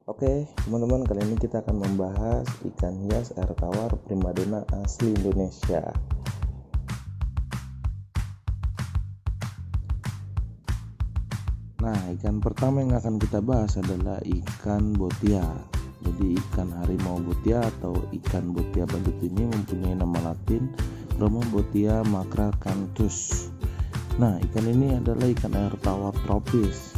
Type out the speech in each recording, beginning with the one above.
Oke, teman-teman, kali ini kita akan membahas ikan hias air tawar primadona asli Indonesia. Nah, ikan pertama yang akan kita bahas adalah ikan botia. Jadi ikan harimau botia atau ikan botia badut ini mempunyai nama latin Chromobotia macracanthus. Nah, ikan ini adalah ikan air tawar tropis.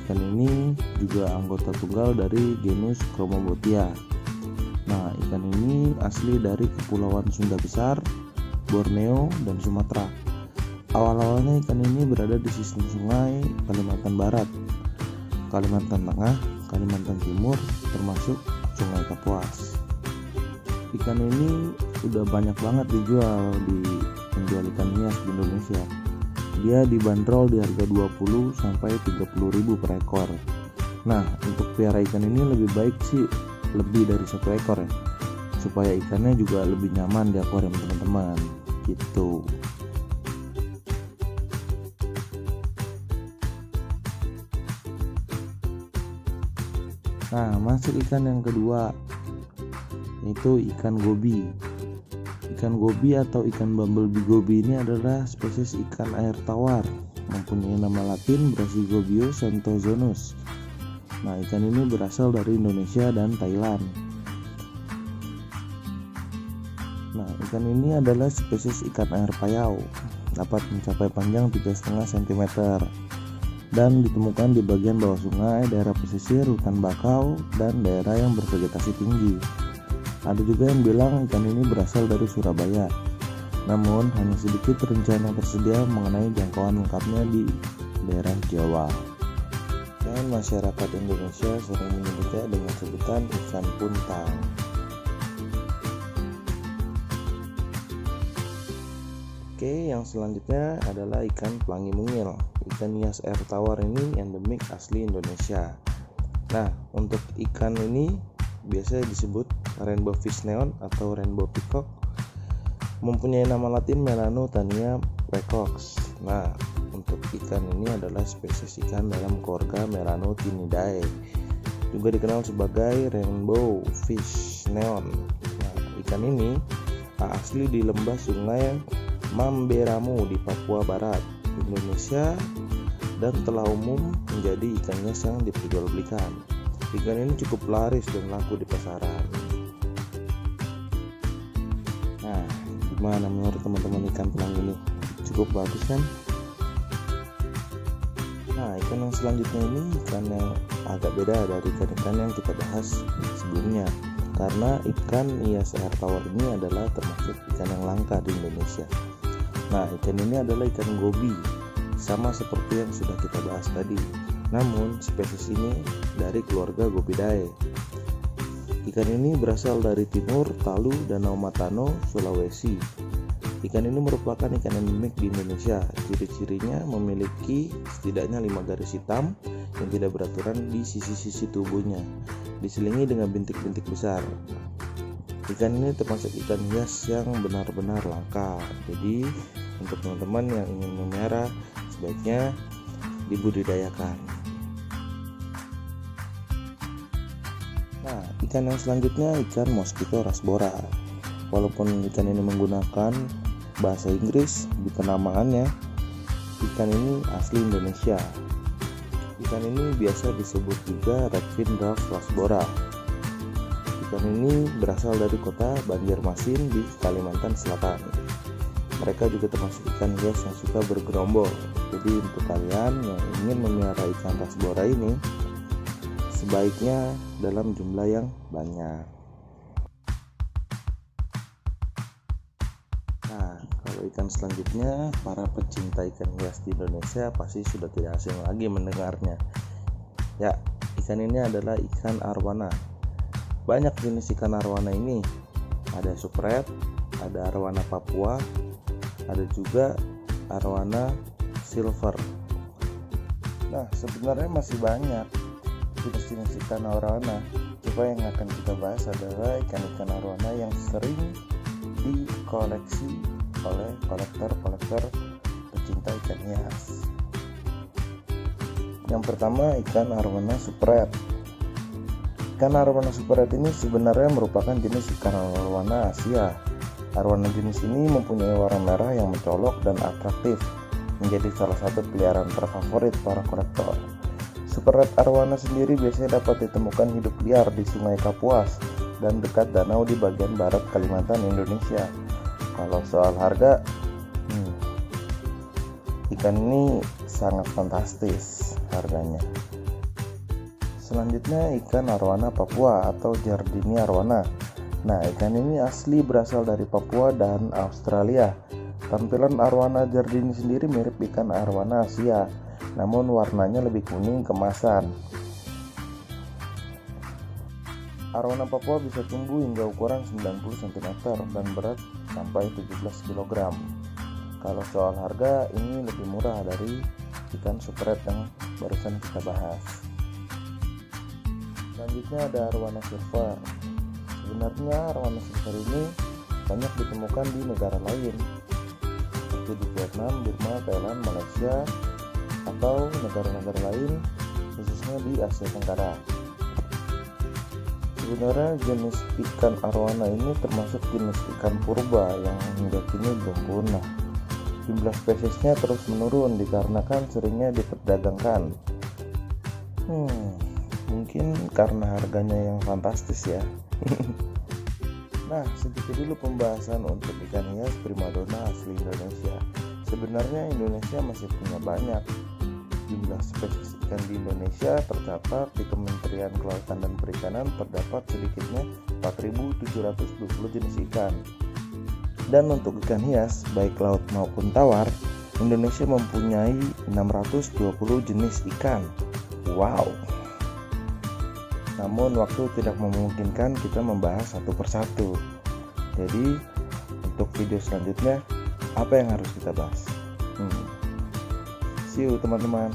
Ikan ini juga anggota tunggal dari genus Chromobotia. Nah, ikan ini asli dari Kepulauan Sunda Besar, Borneo, dan Sumatera. Awal-awalnya ikan ini berada di sisi sungai Kalimantan Barat, Kalimantan Tengah, Kalimantan Timur, termasuk Sungai Kapuas. Ikan ini udah banyak banget dijual di penjual ikan hias di Indonesia. Dia dibanderol di harga 20 sampai 30 ribu per ekor. Nah, untuk piara ikan ini lebih baik sih lebih dari satu ekor ya, supaya ikannya juga lebih nyaman di akuarium teman-teman gitu. Nah, masuk ikan yang kedua, yaitu ikan gobi. Ikan gobi atau ikan bumblebee gobi ini adalah spesies ikan air tawar, mempunyai nama latin Brassigobius xanthozonus. Nah, ikan ini berasal dari Indonesia dan Thailand. Nah, ikan ini adalah spesies ikan air payau, dapat mencapai panjang 3,5 cm dan ditemukan di bagian bawah sungai, daerah pesisir, hutan bakau, dan daerah yang bervegetasi tinggi. Ada juga yang bilang ikan ini berasal dari Surabaya, namun hanya sedikit rencana yang tersedia mengenai jangkauan lengkapnya di daerah Jawa. Dan masyarakat Indonesia sering menyebutnya dengan sebutan ikan puntang. Oke, yang selanjutnya adalah ikan pelangi mungil. Ikan hias air tawar ini endemik asli Indonesia. Nah, untuk ikan ini biasa disebut rainbow fish neon atau rainbow peacock, mempunyai nama latin Melanotania peacox. Nah, untuk ikan ini adalah spesies ikan dalam keluarga Melanotinidae, juga dikenal sebagai rainbow fish neon. Nah, ikan ini asli di lembah sungai Mamberamo di Papua Barat, Indonesia, dan telah umum menjadi ikan hias yang diperjualbelikan. Ikan ini cukup laris dan laku di pasaran. Nah, gimana menurut teman-teman ikan pelangi ini? Cukup bagus kan? Nah, ikan yang selanjutnya ini ikan yang agak beda dari ikan-ikan yang kita bahas sebelumnya, karena ikan hias air tawar ini adalah termasuk ikan yang langka di Indonesia. Nah, ikan ini adalah ikan gobi, sama seperti yang sudah kita bahas tadi. Namun, spesies ini dari keluarga Gobiidae. Ikan ini berasal dari timur, Talu, Danau Matano, Sulawesi. Ikan ini merupakan ikan endemik di Indonesia. Ciri-cirinya memiliki setidaknya 5 garis hitam yang tidak beraturan di sisi-sisi tubuhnya, diselingi dengan bintik-bintik besar. Ikan ini termasuk ikan hias yang benar-benar langka. Jadi, untuk teman-teman yang ingin memelihara, sebaiknya dibudidayakan. Nah, ikan yang selanjutnya ikan mosquito rasbora. Walaupun ikan ini menggunakan bahasa Inggris di penamaannya, ikan ini asli Indonesia. Ikan ini biasa disebut juga redfin dwarf rasbora. Ikan ini berasal dari kota Banjarmasin di Kalimantan Selatan. Mereka juga termasuk ikan hias yang suka bergerombol. Jadi untuk kalian yang ingin memelihara ikan rasbora ini, sebaiknya dalam jumlah yang banyak. Nah, kalau ikan selanjutnya, para pecinta ikan hias di Indonesia pasti sudah tidak asing lagi mendengarnya. Ya, ikan ini adalah ikan arwana. Banyak jenis ikan arwana ini. Ada supret, ada arwana Papua, ada juga arwana silver. Nah, sebenarnya masih banyak jenis-jenis ikan arwana. Coba yang akan kita bahas adalah ikan-ikan arwana yang sering dikoleksi oleh kolektor-kolektor pecinta ikan hias. Yang pertama, ikan arwana supret. Ikan arwana super red ini sebenarnya merupakan jenis ikan arwana Asia. Arwana jenis ini mempunyai warna merah yang mencolok dan atraktif, menjadi salah satu peliharaan terfavorit para kolektor. Super red arwana sendiri biasanya dapat ditemukan hidup liar di Sungai Kapuas dan dekat danau di bagian barat Kalimantan, Indonesia. Kalau soal harga, ikan ini sangat fantastis harganya. Selanjutnya ikan arwana Papua atau Giardini arwana. Nah, ikan ini asli berasal dari Papua dan Australia. Tampilan arwana Giardini sendiri mirip ikan arwana Asia, namun warnanya lebih kuning kemasan. Arwana Papua bisa tumbuh hingga ukuran 90 cm dan berat sampai 17 kg. Kalau soal harga, ini lebih murah dari ikan super red yang barusan kita bahas. Selanjutnya ada arwana silver. Sebenarnya arwana silver ini banyak ditemukan di negara lain, seperti di Vietnam, Burma, Thailand, Malaysia, atau negara-negara lain, khususnya di Asia Tenggara. Sebenarnya jenis ikan arwana ini termasuk jenis ikan purba yang hingga kini belum punah. Jumlah spesiesnya terus menurun dikarenakan seringnya diperdagangkan. Mungkin karena harganya yang fantastis ya. Nah, segitu dulu pembahasan untuk ikan hias primadona asli Indonesia. Sebenarnya Indonesia masih punya banyak. Jumlah spesies ikan di Indonesia tercatat di Kementerian Kelautan dan Perikanan terdapat sedikitnya 4.720 jenis ikan. Dan untuk ikan hias, baik laut maupun tawar, Indonesia mempunyai 620 jenis ikan. Wow! Namun waktu tidak memungkinkan kita membahas satu persatu. Jadi untuk video selanjutnya, apa yang harus kita bahas? See you teman-teman.